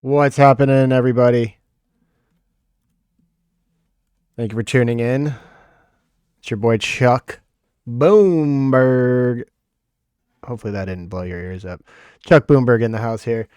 What's happening, everybody? Thank you for tuning in. It's your boy Chuck Boomberg. Hopefully that didn't blow your ears up. Chuck Boomberg in the house here.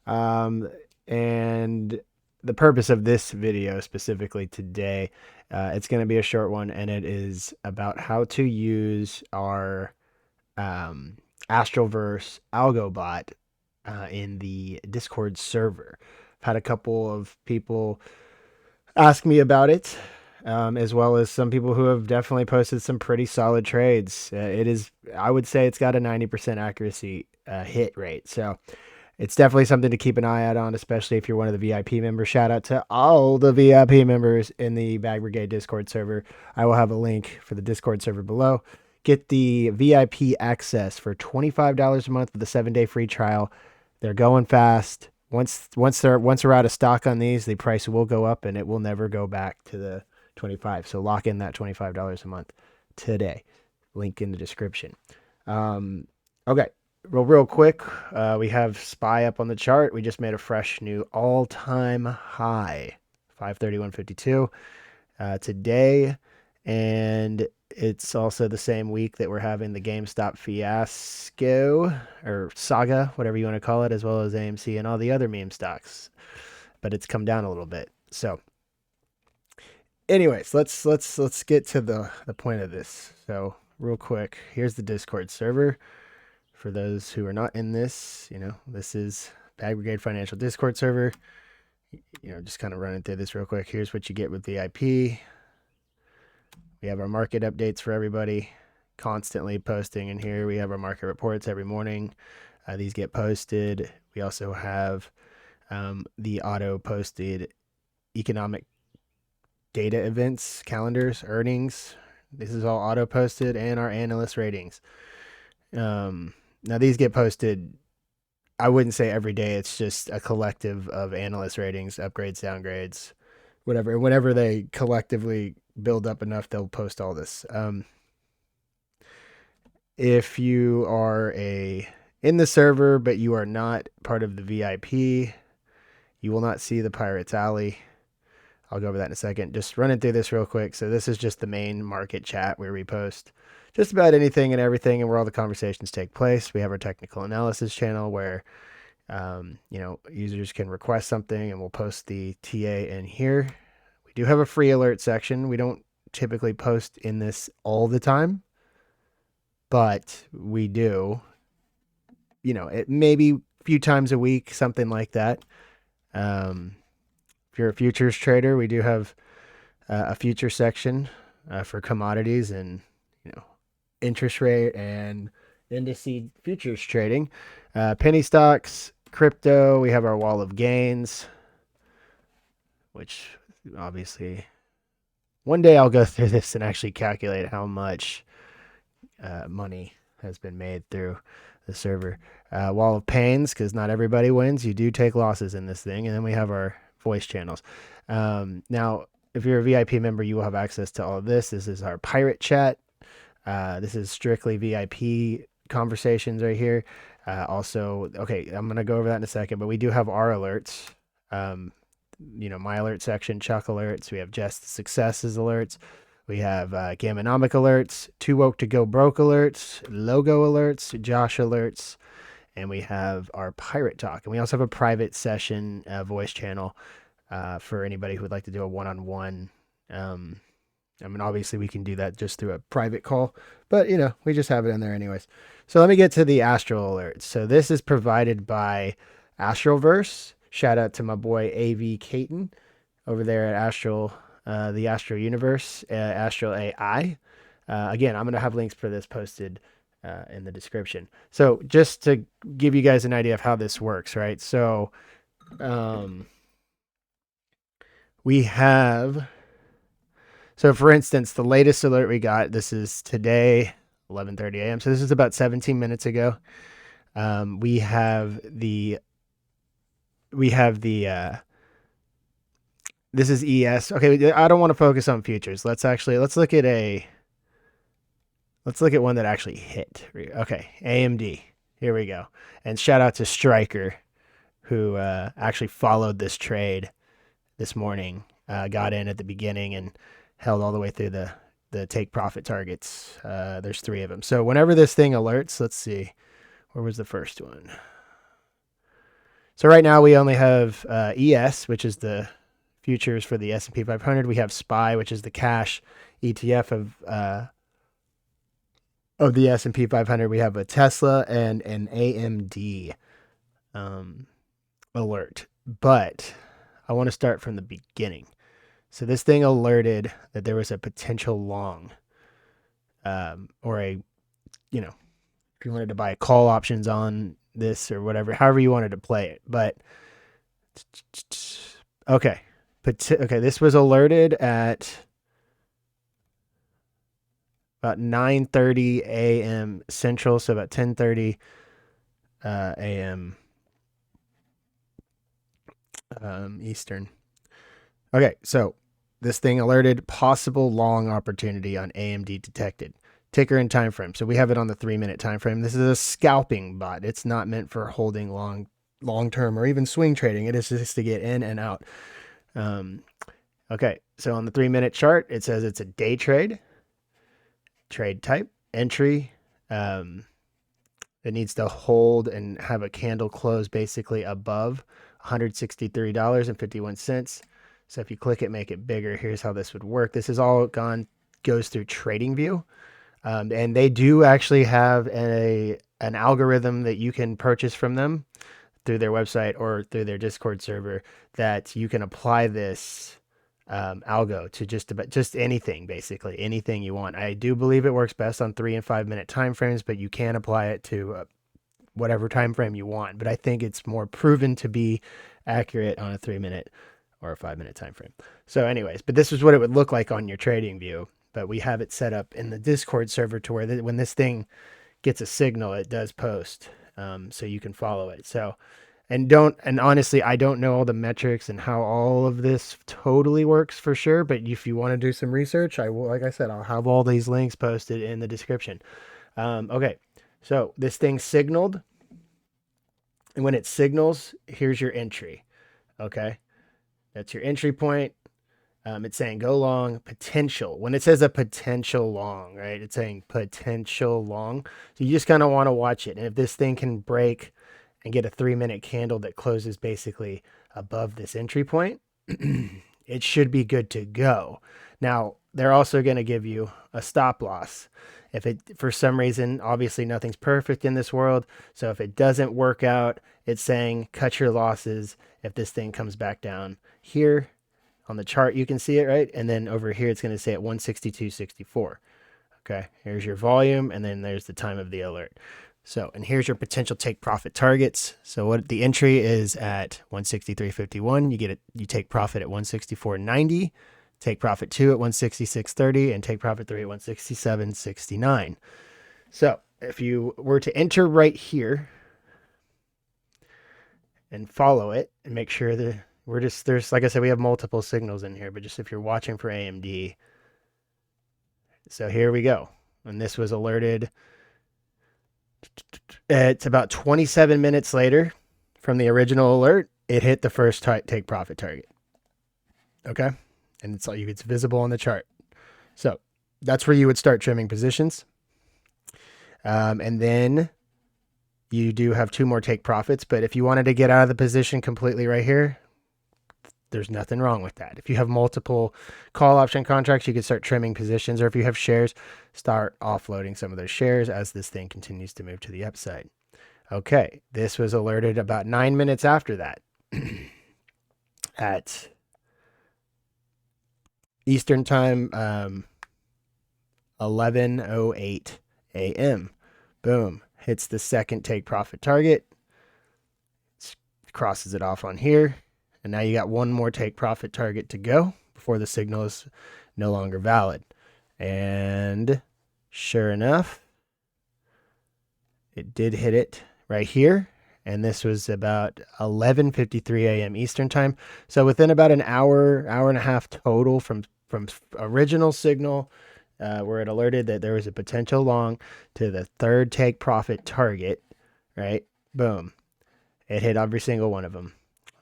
Um, and the purpose of this video specifically today, it's going to be a short one, and it is about how to use our Astroverse Algo bot in the Discord server. I've had a couple of people ask me about it, as well as some people who have definitely posted some pretty solid trades. I would say it's got a 90% accuracy hit rate. So it's definitely something to keep an eye out on, especially if you're one of the VIP members. Shout out to all the VIP members in the Bag Brigade Discord server. I will have a link for the Discord server below. Get the VIP access for $25 a month with a 7-day free trial. They're going fast. Once we're out of stock on these, the price will go up and it will never go back to the 25. So lock in that $25 a month today. Link in the description. Okay, real quick, we have SPY up on the chart. We just made a fresh new all-time high, 531.52 today, and it's also the same week that we're having the GameStop fiasco or saga, whatever you want to call it, as well as AMC and all the other meme stocks. But it's come down a little bit. So, anyways, let's get to the point of this. So, real quick, here's the Discord server. For those who are not in this, this is Bag Brigade Financial Discord server. Just kind of running through this real quick. Here's what you get with VIP. We have our market updates for everybody, constantly posting in here. We have our market reports every morning. These get posted. We also have the auto-posted economic data events, calendars, earnings. This is all auto-posted, and our analyst ratings. Now, these get posted, I wouldn't say every day. It's just a collective of analyst ratings, upgrades, downgrades, whatever. And whenever they collectively build up enough, they'll post all this. If you are in the server, but you are not part of the VIP, you will not see the Pirates Alley. I'll go over that in a second. Just running through this real quick. So this is just the main market chat where we post just about anything and everything and where all the conversations take place. We have our technical analysis channel where users can request something and we'll post the TA in here. We do have a free alert section. We don't typically post in this all the time, but we do, it maybe a few times a week, something like that. If you're a futures trader, we do have a future section for commodities and, interest rate and indice futures trading. Penny stocks, crypto, we have our wall of gains, which obviously one day I'll go through this and actually calculate how much money has been made through the server. Wall of pains, because not everybody wins. You do take losses in this thing. And then we have our voice channels. Now, if you're a VIP member, you will have access to all of this. This is our pirate chat. This is strictly VIP conversations right here. Also, okay, I'm going to go over that in a second, but we do have our alerts. My alert section, Chuck alerts. We have Just Successes alerts. We have Gammonomic alerts, Too Woke to Go Broke alerts, Logo alerts, Josh alerts, and we have our Pirate Talk. And we also have a private session voice channel for anybody who would like to do a one-on-one. Obviously we can do that just through a private call, but we just have it in there anyways. So let me get to the Astral alerts. So this is provided by Astroverse. Shout out to my boy AV Caton over there at Astral, the Astral Universe, Astral AI. Again, I'm going to have links for this posted in the description. So just to give you guys an idea of how this works, right? So we have, for instance, the latest alert we got, this is today, 11:30 a.m. So this is about 17 minutes ago. We have the this is ES. Okay, I don't want to focus on futures. Let's look at one that actually hit. Okay, AMD. Here we go. And shout out to Stryker who actually followed this trade this morning, got in at the beginning and held all the way through the take profit targets. There's 3 of them. So whenever this thing alerts, let's see, where was the first one? So right now we only have ES, which is the futures for the S&P 500. We have SPY, which is the cash ETF of the S&P 500. We have a Tesla and an AMD alert. But I want to start from the beginning. So this thing alerted that there was a potential long, or a, if you wanted to buy call options on this or whatever, however you wanted to play it. But okay, this was alerted at about 9:30 a.m. Central, so about 10:30 a.m. Eastern. Okay, so this thing alerted possible long opportunity on AMD detected. Ticker and time frame. So we have it on the 3-minute time frame. This is a scalping bot. It's not meant for holding long term or even swing trading. It is just to get in and out. Okay, so on the 3-minute chart, it says it's a day trade. Trade type, entry. It needs to hold and have a candle close basically above $163.51. So if you click it, make it bigger, here's how this would work. This is all goes through TradingView. And they do actually have an algorithm that you can purchase from them through their website or through their Discord server that you can apply this algo to just anything, basically anything you want. I do believe it works best on 3 and 5 minute time frames, but you can apply it to whatever time frame you want. But I think it's more proven to be accurate on a 3-minute or a 5-minute time frame. So anyways, but this is what it would look like on your TradingView. But we have it set up in the Discord server to where when this thing gets a signal, it does post, so you can follow it. So, and honestly, I don't know all the metrics and how all of this totally works for sure. But if you want to do some research, I will, like I said, I'll have all these links posted in the description. Okay, so this thing signaled, and when it signals, here's your entry. Okay, that's your entry point. It's saying go long potential. When it says a potential long, right? It's saying potential long. So you just kind of want to watch it. And if this thing can break and get a 3-minute candle that closes basically above this entry point, it should be good to go. Now, they're also going to give you a stop loss. If it, for some reason, obviously nothing's perfect in this world. So if it doesn't work out, it's saying cut your losses if this thing comes back down here. On the chart, you can see it, right? And then over here, it's going to say at 162.64. Okay, here's your volume, and then there's the time of the alert. So, and here's your potential take profit targets. So what the entry is at 163.51. You get it. You take profit at 164.90. Take profit 2 at 166.30, and take profit 3 at 167.69. So if you were to enter right here and follow it and make sure that there's, like I said, we have multiple signals in here, but just if you're watching for AMD. So here we go. And this was alerted. It's about 27 minutes later from the original alert. It hit the first take profit target. Okay. And it's visible on the chart. So that's where you would start trimming positions. And then you do have 2 more take profits. But if you wanted to get out of the position completely right here, there's nothing wrong with that. If you have multiple call option contracts, you can start trimming positions, or if you have shares, start offloading some of those shares as this thing continues to move to the upside. Okay, this was alerted about 9 minutes after that at Eastern time, 11:08 a.m. Boom, hits the second take profit target, crosses it off on here. And now you got 1 more take profit target to go before the signal is no longer valid. And sure enough, it did hit it right here. And this was about 11:53 a.m. Eastern time. So within about an hour and a half total from original signal, where it alerted that there was a potential long, to the third take profit target, right? Boom. It hit every single one of them.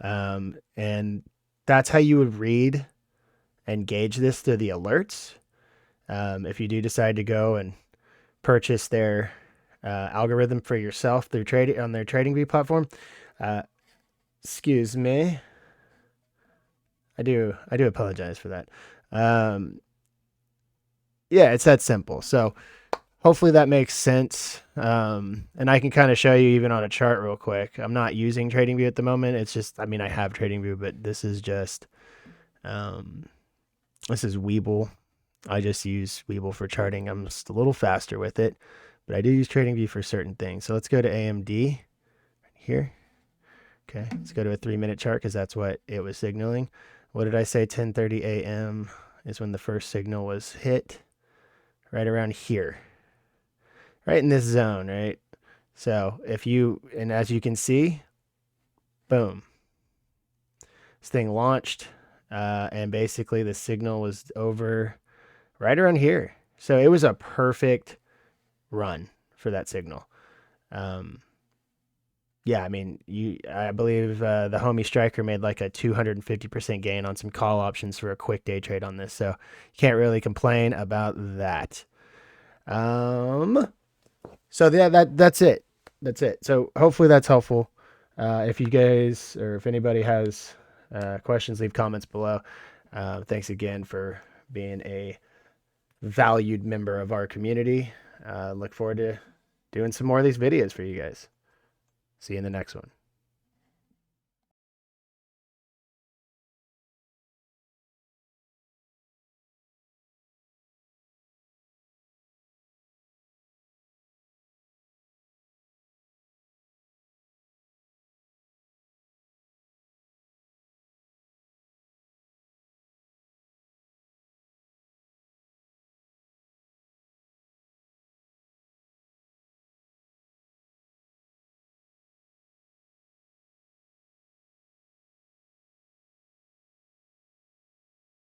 And that's how you would read and gauge this through the alerts. If you do decide to go and purchase their algorithm for yourself through trading on their TradingView platform, uh, excuse me, I do apologize for that. Um, yeah, it's that simple. So hopefully that makes sense. And I can kind of show you even on a chart real quick. I'm not using TradingView at the moment. It's just, I mean, I have TradingView, but this is just, this is Webull. I just use Webull for charting. I'm just a little faster with it, but I do use TradingView for certain things. So let's go to AMD here. Okay, let's go to a 3-minute chart because that's what it was signaling. What did I say? 10:30 a.m. is when the first signal was hit, right around here, right in this zone, right? So if you, and as you can see, boom, this thing launched, and basically the signal was over right around here. So it was a perfect run for that signal. Um, yeah, I mean, I believe the homie striker made like a 250% gain on some call options for a quick day trade on this. So you can't really complain about that. So yeah, that's it. That's it. So hopefully that's helpful. If you guys or if anybody has questions, leave comments below. Thanks again for being a valued member of our community. Look forward to doing some more of these videos for you guys. See you in the next one.